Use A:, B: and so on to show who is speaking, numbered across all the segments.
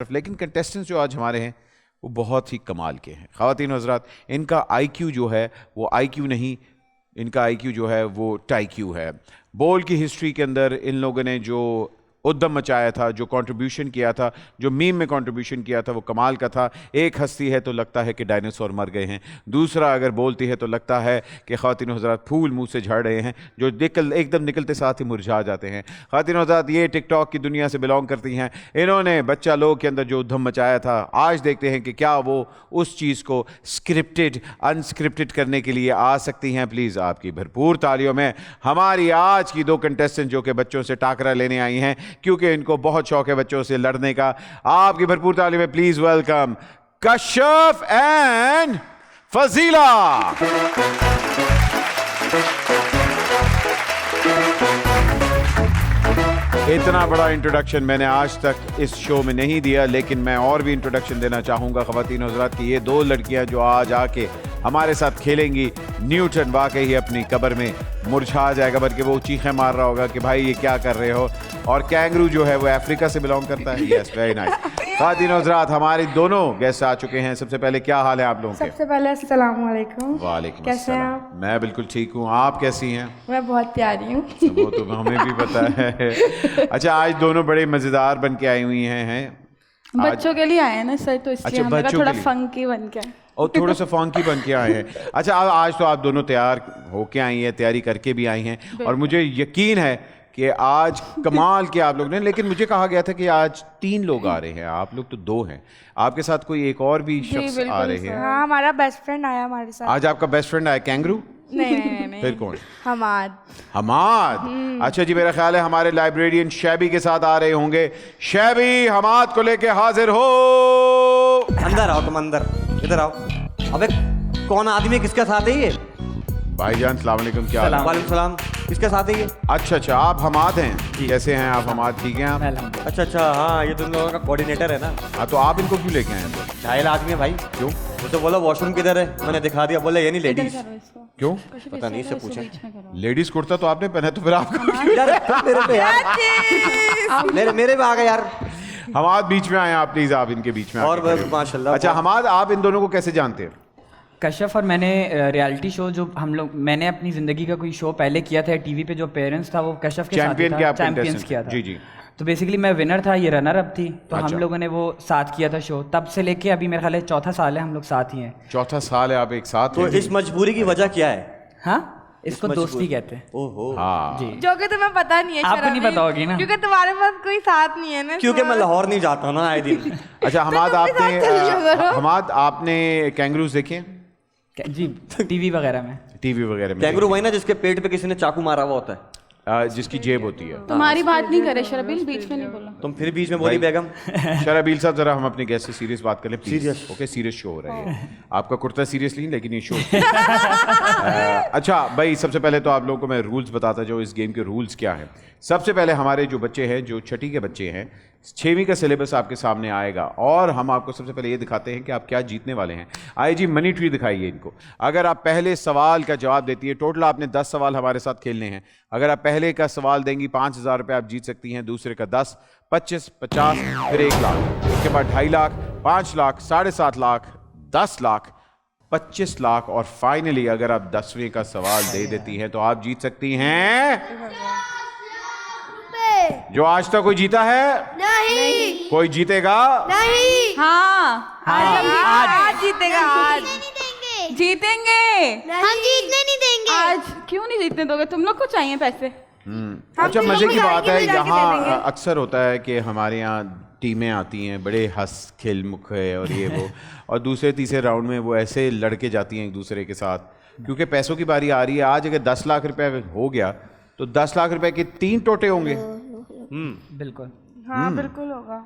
A: लेकिन कंटेस्टेंट्स जो आज हमारे हैं वो बहुत ही कमाल के हैं। ख़वातीन हज़रात, इनका आईक्यू जो है वो आईक्यू नहीं, इनका आईक्यू जो है वो टाईक्यू है। बॉल की हिस्ट्री के अंदर इन लोगों ने जो उद्दम मचाया था, जो कंट्रीब्यूशन किया था, जो मीम में कंट्रीब्यूशन किया था, वो कमाल का था। एक हंसती है तो लगता है कि डायनासोर मर गए हैं, दूसरा अगर बोलती है तो लगता है कि ख़वातीन हज़रात फूल मुंह से झड़ रहे हैं, जो एकदम निकलते साथ ही मुरझा जाते हैं। ख़वातीन हज़रात ये टिकटॉक की दुनिया से बिलोंग करती हैं। इन्होंने बच्चा लोग के अंदर जो उद्दम मचाया था, आज देखते हैं कि क्या वो उस चीज़ को स्क्रिप्टेड अनस्क्रिप्टेड करने के लिए आ सकती हैं। प्लीज़ आपकी भरपूर तालियों में हमारी आज की दो कंटेस्टेंट जो कि बच्चों से टाकरा लेने आई हैं, क्योंकि इनको बहुत शौक है बच्चों से लड़ने का। आपकी भरपूर तालियों में प्लीज वेलकम कश्यफ एंड फजीला। इतना बड़ा इंट्रोडक्शन मैंने आज तक इस शो में नहीं दिया, लेकिन मैं और भी इंट्रोडक्शन देना चाहूंगा ख़वातीन हज़रात की ये दो लड़कियां जो आज आके हमारे साथ खेलेंगी। न्यूटन वाकई ही अपनी कब्र में मुरझा जाएगा, बल्कि वो चीखें मार रहा होगा कि भाई ये क्या कर रहे हो। और कैंगरू जो है वो अफ्रीका से बिलोंग करता है। Yes, very nice. ख़वातीन हज़रात, हमारे दोनों गेस्ट आ चुके हैं। सबसे पहले क्या हाल है आप लोगों के?
B: सबसे पहले अस्सलाम वालेकुम।
A: वालेकुम
B: कैसे हैं
A: अस्सलाम।
B: आप?
A: मैं बिल्कुल ठीक हूँ, आप कैसी हैं?
B: मैं बहुत प्यारी हूँ।
A: वो तो हमें भी पता है। अच्छा, आज दोनों बड़े मज़ेदार बन के आई हुई हैं।
B: बच्चों के लिए आए हैं ना सर, तो इसलिए
A: अच्छा,
B: हमने कहा
A: बच्चों
B: थोड़ा
A: के लिए।
B: फंकी बन के।
A: और थोड़ा सा फंकी बन के आए हैं। अच्छा, आज तो आप दोनों तैयार होके आई हैं, तैयारी करके भी आई हैं, और मुझे यकीन है कि आज कमाल के आप लोग ने। लेकिन मुझे कहा गया था कि आज 3 लोग आ रहे हैं, आप लोग तो 2 हैं। आपके साथ कोई एक और भी शख्स आ रहे हैं?
B: हाँ, हमारा बेस्ट फ्रेंड आया हमारे साथ।
A: आज आपका बेस्ट फ्रेंड आया कैंगरू?
B: नहीं
A: फिर कौन?
B: हमाद।
A: हमाद। अच्छा जी, मेरा ख्याल है हमारे लाइब्रेरियन शैबी के साथ आ रहे होंगे। शैबी, हमाद को लेके हाजिर हो।
C: अंदर आओ, तुम अंदर, इधर आओ। अबे कौन आदमी, किसके साथ है ये?
A: भाईजान सलाम अलैकुम, क्या हाल है?
C: वालेकुम सलाम। किसके साथ है ये?
A: अच्छा, आप हमाद हैं? कैसे हैं आप हमाद? ठीक हैं आप?
C: अच्छा, हाँ, ये तुम लोगों का कोऑर्डिनेटर है ना?
A: हाँ, तो आप इनको क्यों लेके आए हैं?
C: घायल आदमी है भाई।
A: क्यों?
C: वो तो बोला वॉशरूम किधर है, मैंने दिखा दिया, बोले ये नहीं लेडीज।
A: क्यों?
C: पता नहीं, इससे पूछे।
A: लेडीज कुर्ता तो आपने पहना, तो फिर आपको
C: यार मेरे पे यार, मेरे पे आ गए यार।
A: हमाद बीच में आए आप, प्लीज आप इनके बीच में
C: और
A: आके खड़े हो।
C: माशाल्लाह।
A: अच्छा हमाद, आप इन दोनों को कैसे जानते हैं?
D: कश्यफ और मैंने रियलिटी शो जो मैंने अपनी ज़िंदगी का कोई शो पहले किया था टीवी पे, जो पेरेंट्स था वो कश्यफ के साथ
A: चैंपियन
D: था।
A: के आप
D: चैंपियंस
A: contestant?
D: किया था।
A: जी जी।
D: तो बेसिकली मैं विनर था, ये रनर अप थी। तो
A: अच्छा।
D: हम लोगों ने वो साथ किया था शो, तब से लेके अभी मेरा ख्याल है 4था साल है हम लोग साथ ही हैं।
A: 4था साल है आप एक साथ
C: तो
A: हैं?
C: इस मजबूरी की वजह क्या है?
D: हाँ, इसको दोस्ती कहते हैं।
C: ओहो।
A: हाँ,
D: जी।
B: जो कि तुम्हें पता नहीं है
D: आपको नहीं
B: शराबी,
D: पता होगी ना?
B: क्योंकि तुम्हारे पास कोई साथ नहीं है ना।
C: क्योंकि मैं लाहौर नहीं जाता ना आए दिन।
A: अच्छा हमाद,
B: तुम भी साथ चल जाओ जरा।
A: हमाद आपने कैंगरूज देखे हैं?
D: जी, टीवी वगैरह में।
A: टीवी वगैरह में?
C: कैंगरू वही ना जिसके पेट पे किसी ने चाकू मारा हुआ होता है?
A: जिसकी जेब होती है।
B: तुम्हारी बात नहीं करे शराबील, बीच में नहीं बोला।
C: तुम फिर बीच में बोली बेगम।
A: शराबील साहब, जरा हम अपने गेस्ट से सीरियस बात कर लें please.
C: Serious?
A: Okay, serious show हो रहा है। आपका कुर्ता सीरियसली, लेकिन ये शो अच्छा भाई, सबसे पहले तो आप लोगों को मैं रूल्स बताता जाऊँ, इस गेम के रूल्स क्या हैं। सबसे पहले हमारे जो बच्चे हैं, जो छठी के बच्चे हैं, 6वीं का सिलेबस आपके सामने आएगा, और हम आपको सबसे पहले ये दिखाते हैं कि आप क्या जीतने वाले हैं। आइए जी, मनी ट्री दिखाइए इनको। अगर आप पहले सवाल का जवाब देती है, टोटल आपने 10 सवाल हमारे साथ खेलने हैं। अगर आप पहले का सवाल देंगी 5,000 रुपये आप जीत सकती हैं, दूसरे का 10, 25, 50, फिर 1 लाख, उसके बाद 2.5 लाख, 5 लाख, 7.5 लाख, 10 लाख, 25 लाख, और फाइनली अगर आप 10वें का सवाल दे देती हैं तो आप जीत सकती हैं। जो आज तक कोई जीता है?
E: नहीं।
A: कोई जीतेगा?
E: नहीं।
B: हाँ, आज जीतेगा। आज जीतेंगे।
E: हम जीतने नहीं देंगे।
B: आज क्यों नहीं जीतने दोगे? तुम लोग को चाहिए पैसे।
A: अच्छा, मजे की बात है, यहाँ अक्सर होता है कि हमारे यहाँ टीमें आती हैं, बड़े हंस खेल मुख है और ये वो, और दूसरे तीसरे राउंड में वो ऐसे लड़के जाती हैं एक दूसरे के साथ, क्योंकि पैसों की बारी आ रही है। आज अगर 10 लाख रुपए हो गया तो 10 लाख रुपए के 3 टोटे होंगे।
D: बिल्कुल।
B: हाँ, बिल्कुल होगा।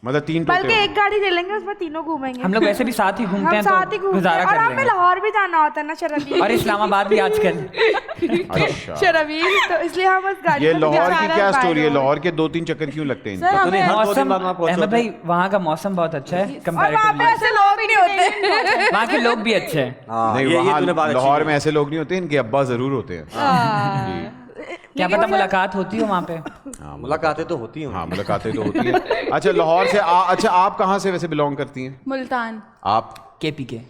A: मतलब 3 टोटे
B: बल्कि एक गाड़ी ले लेंगे, उसमें तीनों घूमेंगे।
D: हम लोग वैसे भी साथ ही घूमते
B: हम
D: हैं,
B: साथ ही
D: तो
B: घूमते हैं,
D: गुजारा
B: और
D: कर
B: हमें
D: लेंगे।
B: लाहौर भी जाना होता है ना शराबी।
D: और इस्लामाबाद भी आजकल।
A: अच्छा,
B: शराबी, तो इसलिए हम उस गाड़ी
A: ये
B: में
A: लाहौर की
B: जा
A: क्या
B: रहे हैं।
A: स्टोरी है? लाहौर के 2-3 चक्कर क्यों लगते हैं
B: सर,
A: इनके?
C: तो नहीं, हर 2 दिन
D: मौसम,
C: बाद वहाँ पहुंचो
D: अहमद
C: तो-
D: भाई, वहाँ का मौसम बहुत अच्छा है
B: और वहाँ पे
D: कंपैरेटिवली।
B: ऐसे लोग नहीं होते।
D: वहाँ के लोग भी अच्छे हैं।
C: हाँ,
A: नहीं,
C: ये
A: वहाँ
C: तूने बात अच्छी
A: लाहौर
C: की।
A: में ऐसे लोग नहीं होते, इनके अब्बा जरूर होते हैं। जी।
D: क्या पता मुलाकात होती हो वहाँ पे।
C: मुलाकातें तो होती हैं।
A: हाँ मुलाकातें तो होती हैं। अच्छा लाहौर से अच्छा आप कहाँ से वैसे बिलोंग करती हैं?
B: मुल्तान।
A: आप?
D: केपी के।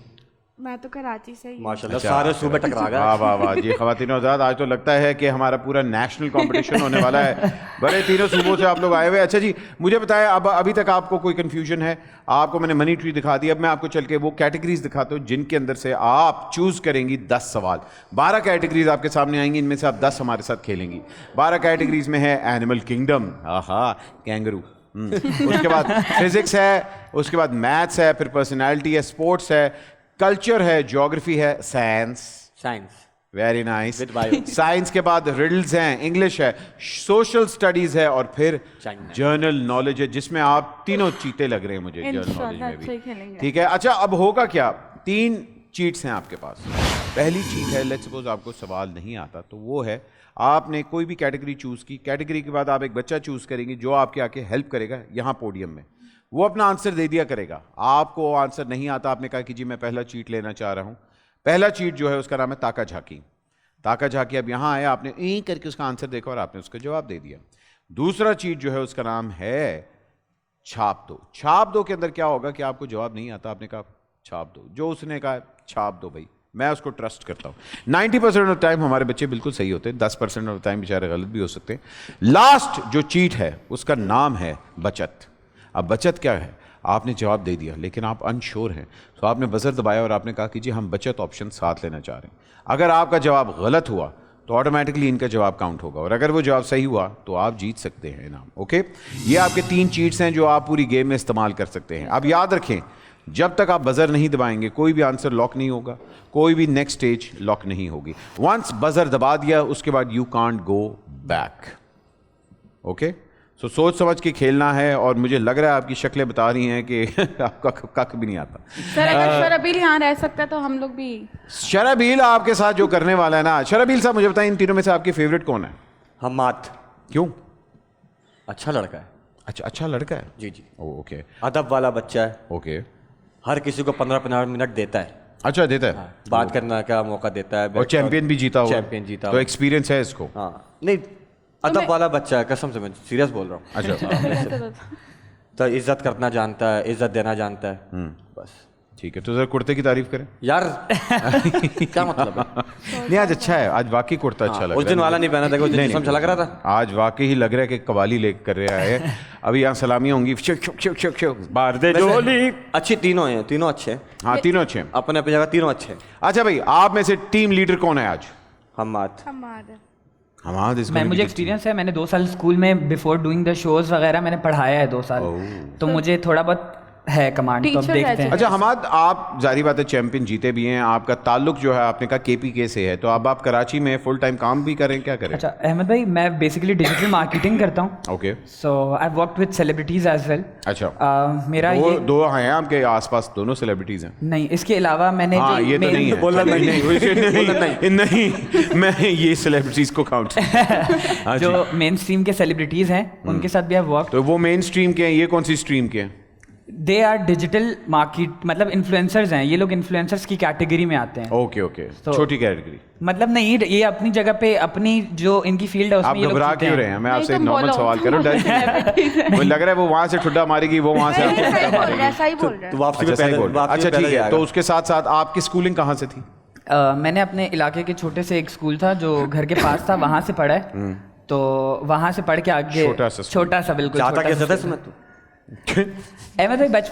B: मैं तो कराची से ही।
C: माशाल्लाह सारे सूबे टकरा गए।
A: वाह वाह वाह जी ख़वातीन आज़ाद, आज तो लगता है कि हमारा पूरा नेशनल कंपटीशन होने वाला है। बड़े तीनों सूबों से आप लोग आए हुए। अच्छा जी मुझे बताएं, अब अभी तक आपको कोई कन्फ्यूजन है? आपको मैंने मनी ट्री दिखा दी, अब मैं आपको चल के वो कैटेगरीज दिखाता हूँ जिनके अंदर से आप चूज़ करेंगी 10 सवाल। 12 कैटेगरीज आपके सामने आएंगी, इनमें से आप 10 हमारे साथ खेलेंगी। 12 कैटेगरीज में है एनिमल किंगडम, आहा कैंगरू, उसके बाद फिजिक्स है, उसके बाद मैथ्स है, फिर पर्सनैलिटी है, स्पोर्ट्स है, कल्चर है, ज्योग्राफी है, साइंस, वेरी नाइस, साइंस के बाद रिडल्स हैं, इंग्लिश है, सोशल स्टडीज है और फिर जर्नल नॉलेज है, जिसमें आप तीनों चीते लग रहे हैं मुझे जर्नल नॉलेज में भी। ठीक है, अच्छा अब होगा क्या, 3 चीट्स हैं आपके पास। पहली चीट है, लेट्स सपोज आपको सवाल नहीं आता तो वो है आपने कोई भी कैटेगरी चूज की, कैटेगरी के बाद आप एक बच्चा चूज करेंगे जो आपके आके हेल्प करेगा यहाँ पोडियम में, वो अपना आंसर दे दिया करेगा। आपको आंसर नहीं आता, आपने कहा कि जी मैं पहला चीट लेना चाह रहा हूँ। पहला चीट जो है उसका नाम है ताका झाकी। ताका झाकी अब यहाँ आया, आपने ई करके उसका आंसर देखा और आपने उसका जवाब दे दिया। दूसरा चीट जो है उसका नाम है छाप दो। छाप दो के अंदर क्या होगा कि आपको जवाब नहीं आता, आपने कहा छाप दो, जो उसने कहा छाप दो भाई, मैं उसको ट्रस्ट करता हूँ। 90% ऑफ टाइम हमारे बच्चे बिल्कुल सही होते हैं, 10% ऑफ टाइम बेचारे गलत भी हो सकते हैं। लास्ट जो चीट है उसका नाम है बचत। अब बचत क्या है, आपने जवाब दे दिया लेकिन आप अनश्योर हैं, तो आपने बजर दबाया और आपने कहा कि जी हम बचत ऑप्शन साथ लेना चाह रहे हैं। अगर आपका जवाब गलत हुआ तो ऑटोमेटिकली इनका जवाब काउंट होगा, और अगर वो जवाब सही हुआ तो आप जीत सकते हैं इनाम। ओके, ये आपके 3 चीट्स हैं जो आप पूरी गेम में इस्तेमाल कर सकते हैं। अब याद रखें, जब तक आप बजर नहीं दबाएंगे कोई भी आंसर लॉक नहीं होगा, कोई भी नेक्स्ट स्टेज लॉक नहीं होगी। वंस बजर दबा दिया उसके बाद you can't go back. Okay, so सोच समझ के खेलना है, और मुझे लग रहा है आपकी शक्लें बता रही हैं कि आपका कख भी नहीं आता।
B: सर अगर शरबील यहाँ रह सकता है तो हम लोग भी।
A: शरबील आपके साथ जो करने वाला है ना, शरबील साहब मुझे बताएं इन तीनों में से आपकी फेवरेट कौन है?
C: हम्माद।
A: क्यों?
C: अच्छा लड़का है।
A: अच्छा लड़का है
C: जी जी।
A: ओके,
C: अदब वाला बच्चा है।
A: ओके,
C: हर किसी को 15-15 मिनट देता है।
A: अच्छा देता है।
C: हाँ, बात करने का मौका देता है।
A: और चैंपियन भी जीता हुआ।
C: चैंपियन जीता
A: तो
C: हुआ।
A: एक्सपीरियंस है इसको।
C: हाँ नहीं, अदब वाला बच्चा है, कसम से मैं सीरियस बोल रहा हूँ।
A: अच्छा
C: तो इज्जत करना जानता है, इज्जत देना जानता है, बस।
A: ठीक है, तो जरा कुर्ते की तारीफ करें
C: यार क्या मतलब है?
A: नहीं आज अच्छा है, आज वाकई कुर्ता अच्छा लग रहा है।
C: उस दिन वाला नहीं पहना था, उस दिन जिस्म झलक रहा था।
A: आज वाकई ही लग रहा है कि कवाली ले कर रहा है। अभी यहाँ सलामियाँ होंगी, बाहर दे जोली।
C: अच्छी तीनों हैं, तीनों अच्छे हैं।
A: हाँ तीनों अच्छे हैं।
C: अपने अपनी जगह तीनों अच्छे हैं।
A: अच्छा भाई, आप में से टीम लीडर कौन है आज?
C: हम्माद।
D: मुझे एक्सपीरियंस है, मैंने 2 साल स्कूल में बिफोर डूइंग द शोज वगैरह मैंने पढ़ाया है 2 साल, तो मुझे थोड़ा बहुत है कमांड, तो अब देखते हैं।
A: अच्छा हमाद, आप जारी बात है चैंपियन जीते भी हैं, आपका ताल्लुक जो है आपने कहा केपीके से है, तो अब आप कराची में फुल टाइम काम भी करें, क्या करें?
D: अच्छा अहमद भाई, मैं बेसिकली डिजिटल मार्केटिंग करता हूँ।
A: Okay,
D: so I worked with celebrities as well.
A: अच्छा
D: मेरा
A: दो हैं आपके आसपास, दोनों सेलिब्रिटीज हैं?
D: नहीं, इसके अलावा मैंने
A: हाँ, ये तो नहीं है।
C: बोलना
A: नहीं, मैं ये सेलिब्रिटीज को काउंट
D: जो मेन स्ट्रीम के सेलिब्रिटीज हैं उनके साथ भी आई वर्क।
A: तो वो मेन स्ट्रीम के हैं, ये कौन सी स्ट्रीम के हैं?
D: दे आर डिजिटल मार्केट, मतलब इन्फ्लुएंसर्स हैं ये लोग, इन्फ्लुएंसर्स की कैटेगरी में आते हैं।
A: ओके ओके, छोटी कैटेगरी
D: मतलब नहीं, ये अपनी जगह पे अपनी जो इनकी फील्ड है
A: आप
D: उसमें ये लोग
A: घबरा
D: जीते
A: क्यों
D: हैं।
A: रहे हैं? मैं आपसे नॉर्मल सवाल करूं, डर मुझे लग रहा है वो वहां से ठुड्डा मारेगी, वो वहां से आपको ठुड्डा मारेगी।
B: ऐसा ही बोल रहा
C: तो
B: है।
C: वापसी में
A: अच्छा सही
C: पहले
A: बोल रहे हैं।
C: वापसी
A: अच्छा
C: में पहले
A: ठीक है,
C: ही
A: तो
C: आएगा।
A: उसके साथ साथ आपकी स्कूलिंग कहाँ से थी?
D: मैंने अपने इलाके के छोटे से एक स्कूल था जो घर के पास था, वहां से पढ़ा है। तो वहां से पढ़ के आगे
A: छोटा सा
D: बिल्कुल
C: चाहता
D: छोटा
C: कैसे
D: सा
C: था इसमें तू?
D: अहमद भाई बचपन